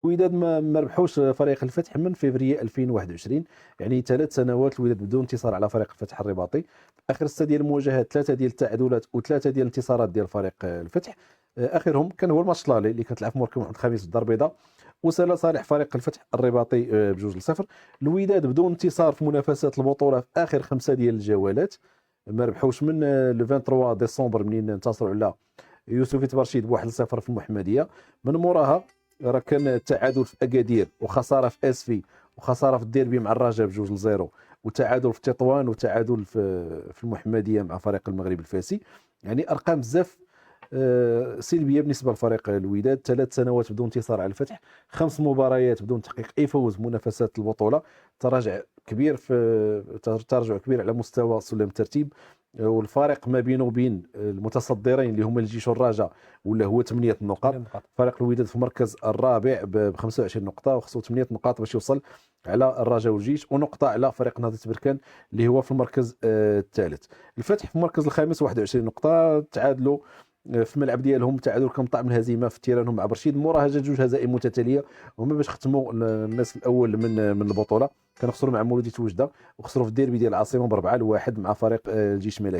الوداد ما ربحوش فريق الفتح من فيفري 2021، يعني 3 سنوات الوداد بدون انتصار على فريق الفتح الرباطي. اخر 6 ديال المواجهات 3 ديال التعادلات و3 ديال الانتصارات ديال فريق الفتح. اخرهم كان هو الماتش الالي اللي كانت لعب في مركب محمد الخامس بالدار البيضاء، وسال صالح فريق الفتح الرباطي ب2-0. الوداد بدون انتصار في منافسات البطوله في اخر 5 ديال الجولات، ما ربحوش من لو 23 ديسمبر منين انتصروا على يوسف برشيد ب1-0 في المحمديه. من موراها راه كان التعادل في اكادير، وخساره في اسفي، وخساره في الديربي مع الرجاء ب2-0، وتعادل في تطوان، وتعادل في المحمديه مع فريق المغرب الفاسي. يعني ارقام بزاف سلبيه بالنسبه لفريق الوداد. 3 سنوات بدون انتصار على الفتح، 5 مباريات بدون تحقيق اي فوز في منافسات البطوله، تراجع كبير تراجع كبير على مستوى سلم الترتيب. والفارق ما بينه وبين المتصدرين اللي هما الجيش والرجاء ولا هو 8 نقاط. فريق الوداد في المركز الرابع ب 25 نقطه، وخصو 8 نقاط باش يوصل على الرجاء والجيش، ونقطه على فريق نهضه بركان اللي هو في المركز الثالث. الفتح في المركز الخامس 21 نقطه، تعادلوا في الملعب ديالهم، تعادل كان طعم الهزيمه في تيرانهم مع برشيد. موراها جات 2 هزائم متتاليه، هما باش ختموا النصف الاول من البطوله. كانوا خسروا مع مولوديه وجده، وخسروا في الديربي ديال العاصمه ب4-1 مع فريق الجيش الملكي.